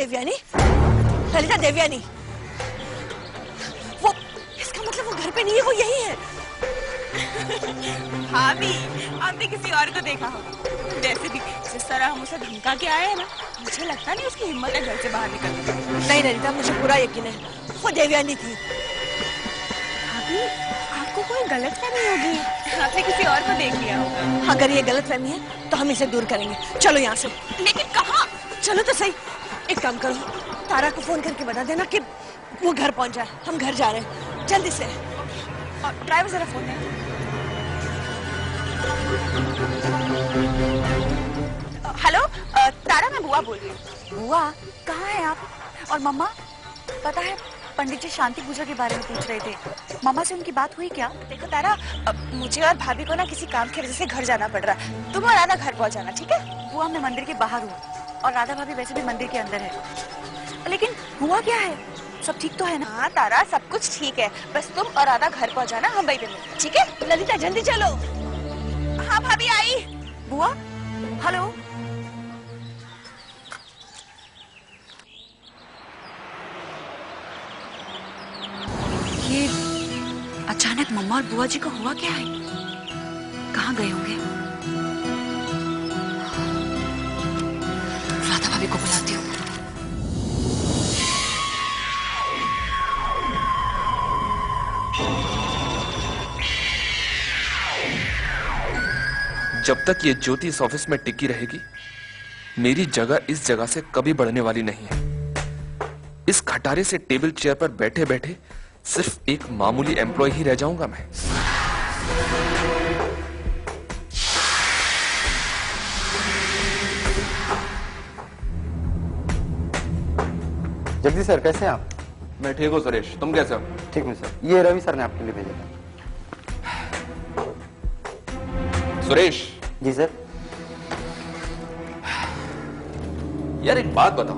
देवयानी, ललिता देवयानी। वो, इसका मतलब वो घर पे नहीं है, वो यही है। भाभी, आपने किसी और को देखा होगा। वैसे भी जिस तरह हम उसे धमका के आए हैं ना, मुझे लगता नहीं उसकी हिम्मत है घर से बाहर निकलने। नहीं ललिता, मुझे पूरा यकीन है वो देवयानी थी। भाभी, आपको कोई गलतफहमी होगी, आपने किसी और को देख लिया होगा। अगर ये गलतफहमी है तो हम इसे दूर करेंगे। चलो यहाँ से। लेकिन कहाँ? चलो तो सही। एक काम करो, तारा को फोन करके बता देना कि वो घर पहुंच जाए, हम घर जा रहे हैं, जल्दी से। और ड्राइवर जरा फोन है। हेलो, तारा, मैं बुआ बोल रही हूँ। बुआ, कहाँ है आप? और मम्मा? पता है पंडित जी शांति पूजा के बारे में पूछ रहे थे, मम्मा से उनकी बात हुई क्या? देखो तारा, मुझे और भाभी को ना किसी काम की वजह से घर जाना पड़ रहा है। तुम और राधा घर पहुंच जाना, ठीक है? बुआ, मैं मंदिर के बाहर हूँ और राधा भाभी वैसे भी मंदिर के अंदर है। लेकिन हुआ क्या है? सब ठीक तो है ना? हाँ तारा, सब कुछ ठीक है, बस तुम और राधा घर पहुंच जाना, हम वहीं पे मिलते, ठीक है? ललिता जल्दी चलो। हाँ भाभी आई। बुआ, हेलो। ये अचानक मम्मा और बुआ जी को हुआ क्या है? कहाँ गए होंगे? राधा भाभी को बुलाती हूँ। जब तक ये ज्योति इस ऑफिस में टिकी रहेगी, मेरी जगह इस जगह से कभी बढ़ने वाली नहीं है। इस खटारे से टेबल चेयर पर बैठे बैठे सिर्फ एक मामूली एम्प्लॉय ही रह जाऊंगा मैं। जगदीश सर, कैसे हैं आप? मैं ठीक हूँ सुरेश, तुम कैसे हो? ठीक हूँ सर। ये रवि सर ने आपके लिए भेजा था। सुरेश। जी सर। यार एक बात बताओ,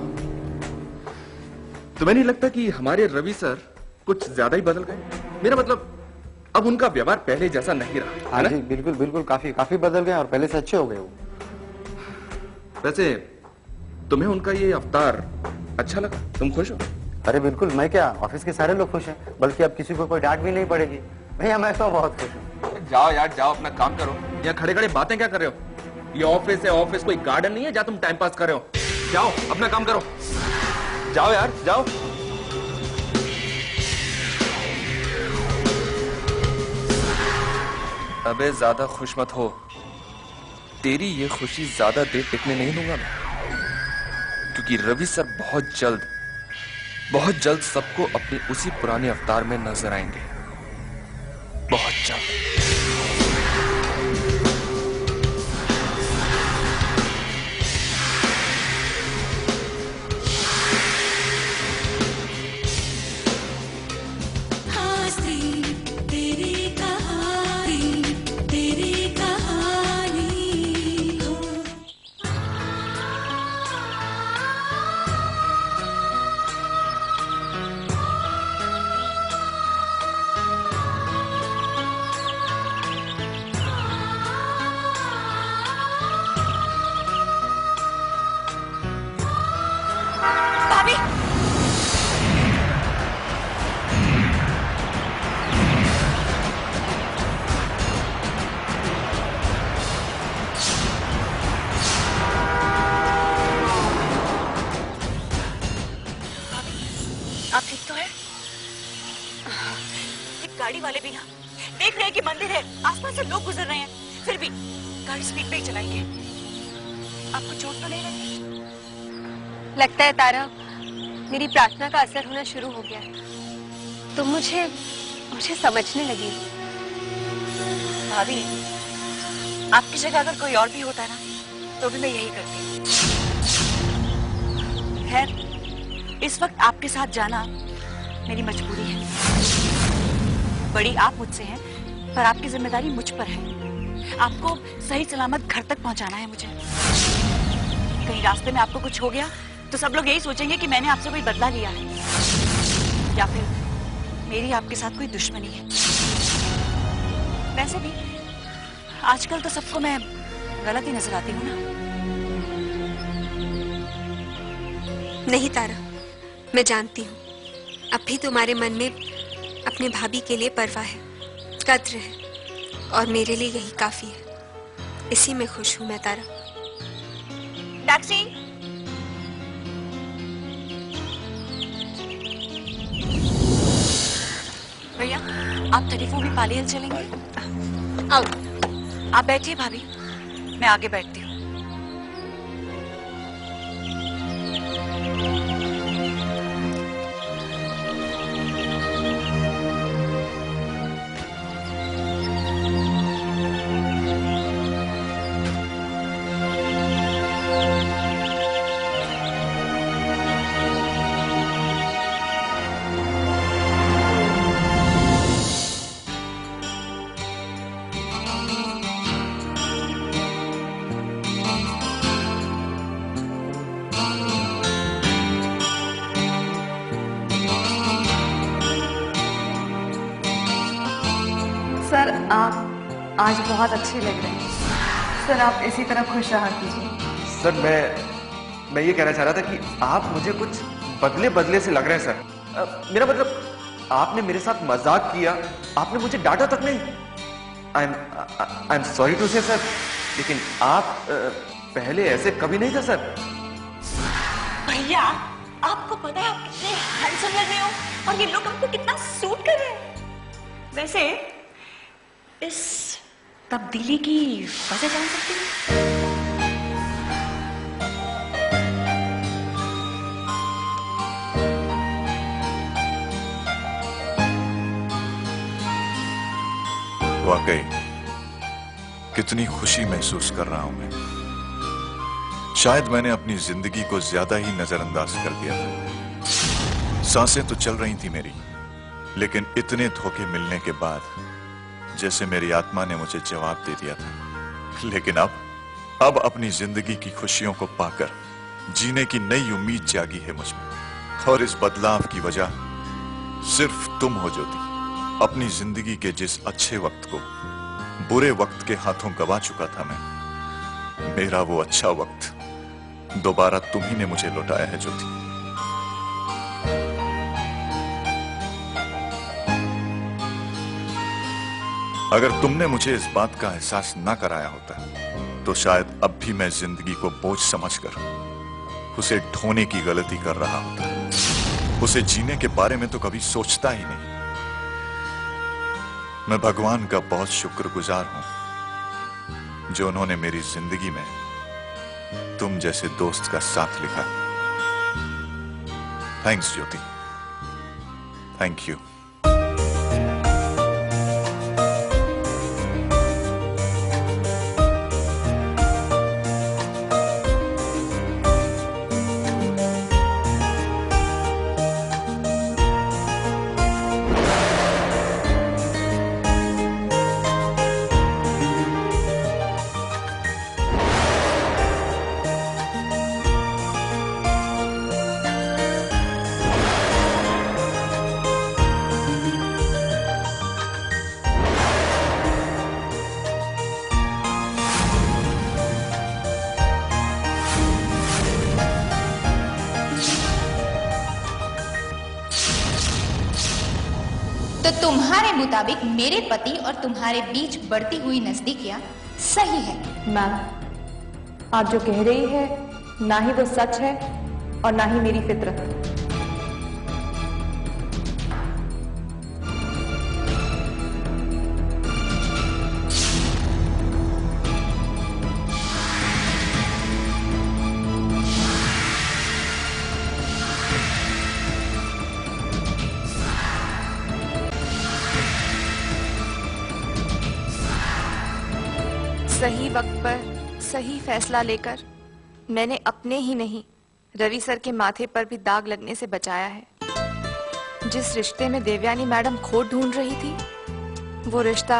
तुम्हें नहीं लगता कि हमारे रवि सर कुछ ज्यादा ही बदल गए? मेरा मतलब अब उनका व्यवहार पहले जैसा नहीं रहा। हाँ जी, बिल्कुल बिल्कुल, काफी बदल गए और पहले से अच्छे हो गए वो। वैसे तुम्हें उनका ये अवतार अच्छा लगा? तुम खुश हो? अरे बिल्कुल, मैं क्या, ऑफिस के सारे लोग खुश हैं, बल्कि अब किसी को कोई डांट भी नहीं पड़ेगी। भैया मैं तो बहुत खुश हूँ। जाओ यार जाओ, अपना काम करो। यहाँ खड़े खड़े बातें क्या कर रहे हो? ये ऑफिस है, ऑफिस कोई गार्डन नहीं है जहाँ तुम टाइम पास कर रहे हो। जाओ अपना काम करो, जाओ यार जाओ। अबे ज्यादा खुश मत हो, तेरी ये खुशी ज्यादा देर टिकने नहीं दूंगा मैं, क्योंकि रवि सर बहुत जल्द सबको अपनी उसी पुराने अवतार में नजर आएंगे, बहुत जल्द। आप ठीक तो है? गाड़ी वाले भी ना देख रहे हैं कि मंदिर है, आसपास से लोग गुजर रहे हैं, फिर भी गाड़ी स्पीड पे ही चलाएंगे। आपको चोट तो नहीं लगी? लगता है तारा, मेरी प्रार्थना का असर होना शुरू हो गया है। तुम मुझे समझने लगी। भाभी, आपकी जगह अगर कोई और भी होता ना तो भी मैं यही करती। खैर, इस वक्त आपके साथ जाना मेरी मजबूरी है। बड़ी आप मुझसे हैं, पर आपकी जिम्मेदारी मुझ पर है। आपको सही सलामत घर तक पहुंचाना है मुझे। कहीं रास्ते में आपको कुछ हो गया तो सब लोग यही सोचेंगे कि मैंने आपसे कोई बदला लिया है, या फिर मेरी आपके साथ कोई दुश्मनी है। वैसे भी आजकल तो सबको मैं गलत ही नजर आती हूँ ना। नहीं तारा, मैं जानती हूँ अब भी तुम्हारे मन में अपने भाभी के लिए परवाह है, कद्र है, और मेरे लिए यही काफी है। इसी में खुश हूँ मैं तारा। टैक्सी। भैया, आप 34 भी पालियल चलेंगे? आओ। आप बैठिए भाभी, मैं आगे बैठती हूँ। सर, आप आज बहुत अच्छे लग रहे हैं। सर, आप इसी तरह खुश रहा कीजिए। सर, मैं ये कहना चाह रहा था कि आप मुझे कुछ बदले बदले से लग रहे हैं सर। मेरा मतलब आपने मेरे साथ मजाक किया, आपने मुझे डांटा तक नहीं। आई एम सॉरी टू से सर, लेकिन आप पहले ऐसे कभी नहीं थे सर। भैया, आपको पता है आप कितने हैंडसम लग रहे हो और ये लोग आपको कितना सूट कर रहे हैं। वैसे इस तब्दीली की वजह जान सकती हूँ? वाकई कितनी खुशी महसूस कर रहा हूं मैं। शायद मैंने अपनी जिंदगी को ज्यादा ही नजरअंदाज कर दिया था। सांसें तो चल रही थी मेरी, लेकिन इतने धोखे मिलने के बाद जैसे मेरी आत्मा ने मुझे जवाब दे दिया था। लेकिन अब अपनी जिंदगी की खुशियों को पाकर जीने की नई उम्मीद जागी है मुझ में। और इस बदलाव की वजह सिर्फ तुम हो ज्योति। अपनी जिंदगी के जिस अच्छे वक्त को बुरे वक्त के हाथों गवा चुका था मैं, मेरा वो अच्छा वक्त दोबारा तुम ही ने मुझे लौटाया है ज्योति। अगर तुमने मुझे इस बात का एहसास ना कराया होता तो शायद अब भी मैं जिंदगी को बोझ समझकर उसे ढोने की गलती कर रहा होता। उसे जीने के बारे में तो कभी सोचता ही नहीं। मैं भगवान का बहुत शुक्रगुजार हूं जो उन्होंने मेरी जिंदगी में तुम जैसे दोस्त का साथ लिखा। Thanks Jyoti, thank you. तो तुम्हारे मुताबिक मेरे पति और तुम्हारे बीच बढ़ती हुई नजदीकियां सही है? मैम, आप जो कह रही है ना ही वो सच है और ना ही मेरी फितरत। सही वक्त पर सही फैसला लेकर मैंने अपने ही नहीं रवि सर के माथे पर भी दाग लगने से बचाया है। जिस रिश्ते में देवयानी मैडम खोट ढूंढ रही थी वो रिश्ता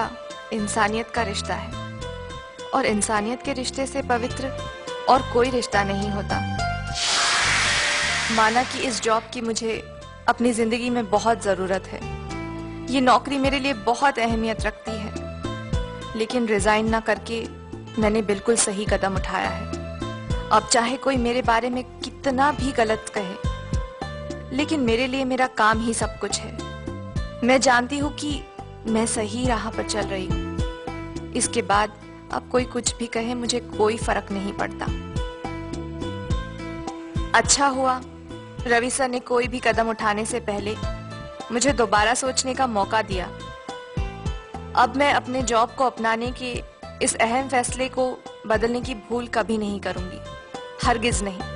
इंसानियत का रिश्ता है और इंसानियत के रिश्ते से पवित्र और कोई रिश्ता नहीं होता। माना कि इस जॉब की मुझे अपनी जिंदगी में बहुत जरूरत है, ये नौकरी मेरे लिए बहुत अहमियत रखती है, लेकिन रिजाइन ना करके मैंने बिल्कुल सही कदम उठाया है। अब चाहे कोई मेरे बारे में कितना भी गलत कहे, लेकिन मेरे लिए मेरा काम ही सब कुछ है। मैं जानती हूँ कि मैं सही राह पर चल रही हूँ। इसके बाद अब कोई कुछ भी कहे, मुझे कोई फर्क नहीं पड़ता। अच्छा हुआ रवि सर ने कोई भी कदम उठाने से पहले मुझे दोबारा सोचने का मौका दिया। अब मैं अपने जॉब को अपनाने के इस अहम फैसले को बदलने की भूल कभी नहीं करूंगी, हरगिज नहीं।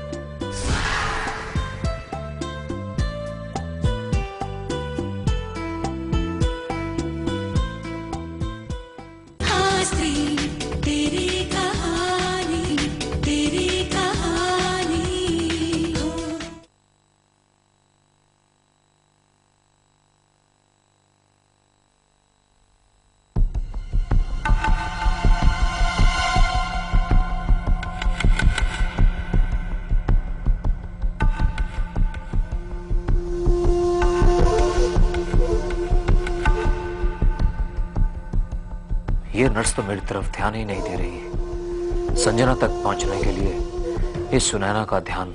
ये नर्स तो मेरी तरफ ध्यान ही नहीं दे रही है। संजना तक पहुंचने के लिए इस सुनैना का ध्यान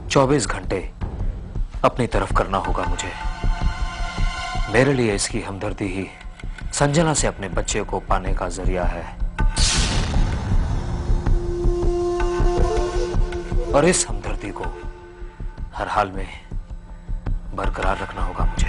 24 घंटे अपनी तरफ करना होगा मुझे। मेरे लिए इसकी हमदर्दी ही संजना से अपने बच्चे को पाने का जरिया है, और इस हमदर्दी को हर हाल में बरकरार रखना होगा मुझे।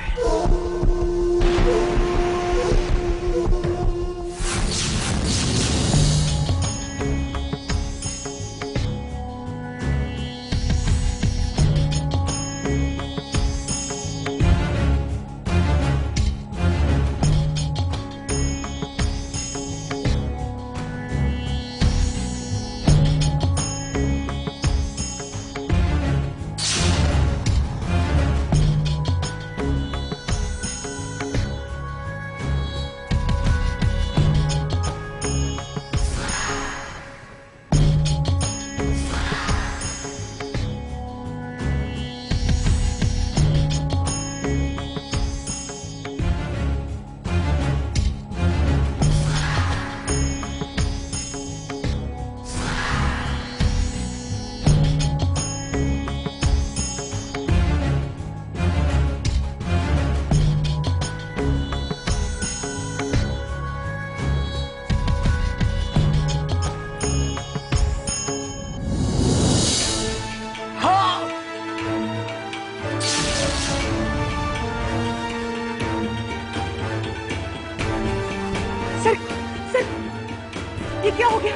ये क्या हो गया?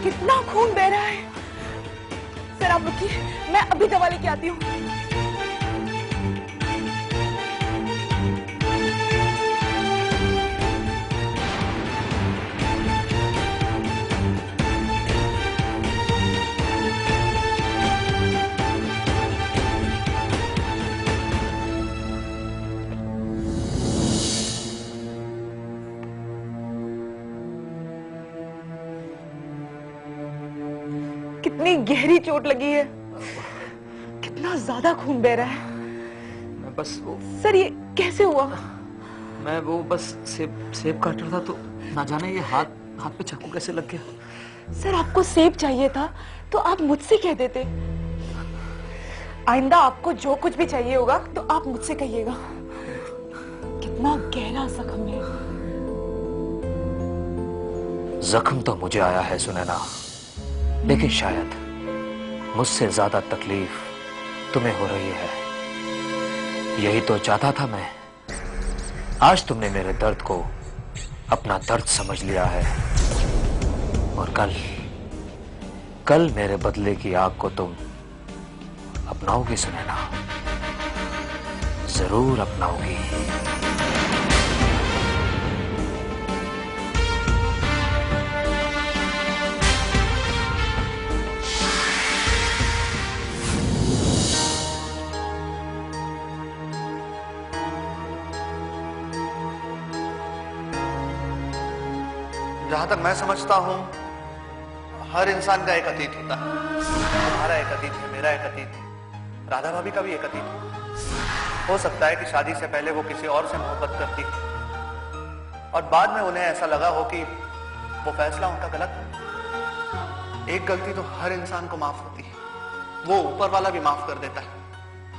कितना खून बह रहा है। सर आप रुकिए, मैं अभी दवा लेके आती हूँ। कितनी गहरी चोट लगी है, कितना ज्यादा खून बह रहा है। मैं बस वो सर ये कैसे हुआ? मैं वो बस सेब काट रहा था तो ना जाने ये हाथ पे चाकू कैसे लग गया। सर आपको सेब चाहिए था तो आप मुझसे कह देते। आइंदा आपको जो कुछ भी चाहिए होगा तो आप मुझसे कहिएगा। कितना गहरा जख्म है। जख्म तो मुझे आया है सुनैना, लेकिन शायद मुझसे ज्यादा तकलीफ तुम्हें हो रही है। यही तो चाहता था मैं। आज तुमने मेरे दर्द को अपना दर्द समझ लिया है, और कल मेरे बदले की आग को तुम अपनाओगी सुनैना, जरूर अपनाओगी। जहां तक मैं समझता हूं, हर इंसान का एक अतीत होता है। तुम्हारा एक अतीत है, मेरा एक अतीत है, राधा भाभी का भी एक अतीत है। हो सकता है कि शादी से पहले वो किसी और से मोहब्बत करती और बाद में उन्हें ऐसा लगा हो कि वो फैसला उनका गलत है। एक गलती तो हर इंसान को माफ होती है, वो ऊपर वाला भी माफ कर देता है।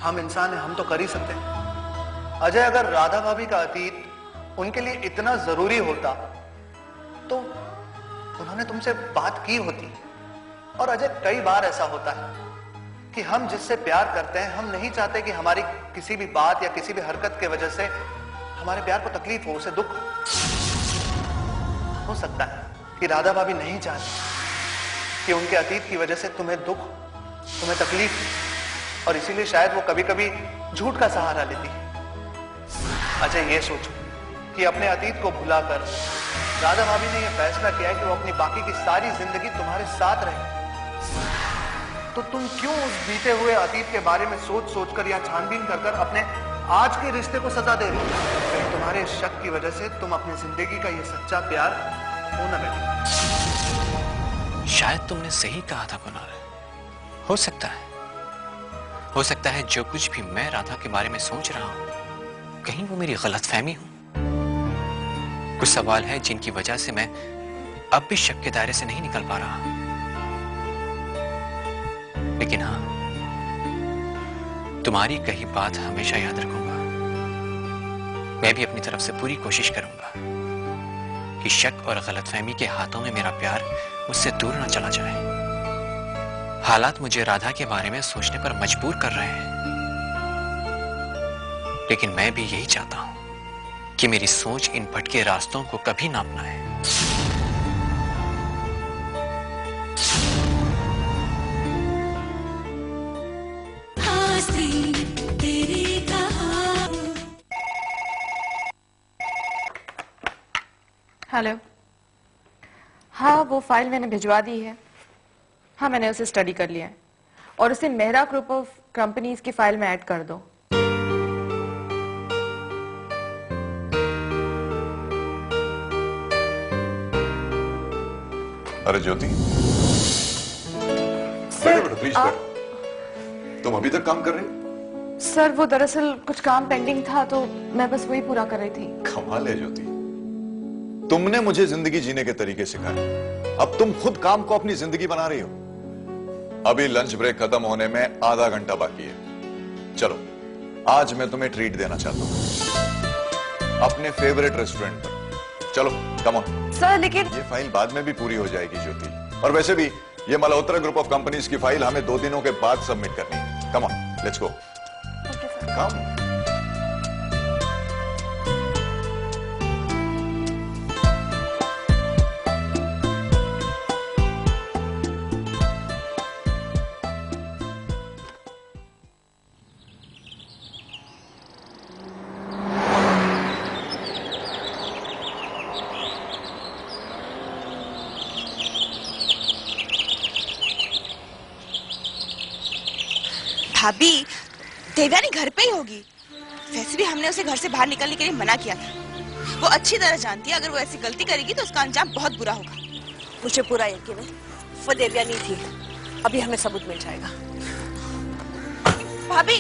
हम इंसान हैं, हम तो कर ही सकते हैं। अजय, अगर राधा भाभी का अतीत उनके लिए इतना जरूरी होता तो उन्होंने तुमसे बात की होती। और अजय, कई बार ऐसा होता है कि हम जिससे प्यार करते हैं, हम नहीं चाहते कि हमारी किसी भी बात या किसी भी हरकत के वजह से हमारे प्यार को तकलीफ हो, उसे दुख हो सकता है कि राधा भाभी नहीं चाहती कि उनके अतीत की वजह से तुम्हें दुख, तुम्हें तकलीफ हो, और इसीलिए शायद वो कभी कभी झूठ का सहारा लेती है। अजय, ये सोचो कि अपने अतीत को भुलाकर राधा भाभी ने यह फैसला किया है कि वो अपनी बाकी की सारी जिंदगी तुम्हारे साथ रहे। तो तुम क्यों उस बीते हुए अतीत के बारे में सोच सोचकर या छानबीन कर कर अपने आज के रिश्ते को सजा दे रही हो? तुम्हारे शक की वजह से तुम अपनी जिंदगी का ये सच्चा प्यार खो न बैठे। शायद तुमने सही कहा था कुणाल। हो सकता है जो कुछ भी मैं राधा के बारे में सोच रहा हूं, कहीं वो मेरी गलतफहमी हो। कुछ सवाल है जिनकी वजह से मैं अब भी शक के दायरे से नहीं निकल पा रहा। लेकिन हाँ, तुम्हारी कही बात हमेशा याद रखूंगा। मैं भी अपनी तरफ से पूरी कोशिश करूंगा कि शक और गलतफहमी के हाथों में मेरा प्यार मुझसे दूर ना चला जाए। हालात मुझे राधा के बारे में सोचने पर मजबूर कर रहे हैं, लेकिन मैं भी यही चाहता हूं कि मेरी सोच इन भटके रास्तों को कभी ना अपनाए। हेलो। हाँ, वो फाइल मैंने भिजवा दी है। हाँ, मैंने उसे स्टडी कर लिया है और उसे मेहरा ग्रुप ऑफ कंपनीज की फाइल में ऐड कर दो। अरे ज्योति, सर, प्लीज बैठ। तुम अभी तक काम कर रही हो? सर, वो दरअसल कुछ काम पेंडिंग था तो मैं बस वही पूरा कर रही थी। कमाल है ज्योति, तुमने मुझे जिंदगी जीने के तरीके सिखाए, अब तुम खुद काम को अपनी जिंदगी बना रही हो। अभी लंच ब्रेक खत्म होने में आधा घंटा बाकी है। चलो, आज मैं तुम्हें ट्रीट देना चाहता हूं अपने फेवरेट रेस्टोरेंट पर। चलो, कम ऑन। सर, लेकिन ये फाइल बाद में भी पूरी हो जाएगी ज्योति, और वैसे भी ये मल्होत्रा ग्रुप ऑफ कंपनीज की फाइल हमें 2 दिनों के बाद सबमिट करनी है। Come on, let's go. Come. भाभी, देवयानी घर पे ही होगी। वैसे भी हमने उसे घर से बाहर निकलने के लिए मना किया था। वो अच्छी तरह जानती है अगर वो ऐसी गलती करेगी तो उसका अंजाम बहुत बुरा होगा। मुझे पूरा यकीन है वो देवयानी थी। अभी हमें सबूत मिल जाएगा। भाभी,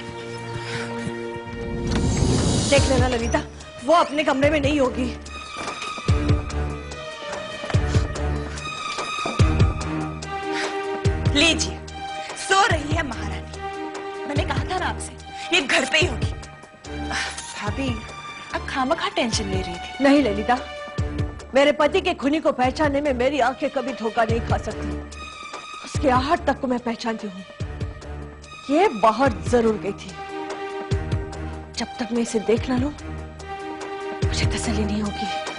देख लेना ललिता, वो अपने कमरे में नहीं होगी। लीजिए, सो रही है महारानी। मैंने कहा था ना आपसे, ये घर पे ही होगी। भाभी, अब खामखा टेंशन ले रही थी। नहीं ललिता, मेरे पति के खूनी को पहचानने में मेरी आंखें कभी धोखा नहीं खा सकती। उसके आहट तक को मैं पहचानती हूँ। ये बाहर जरूर गई थी। जब तक मैं इसे देख ना लूं, मुझे तसल्ली नहीं होगी।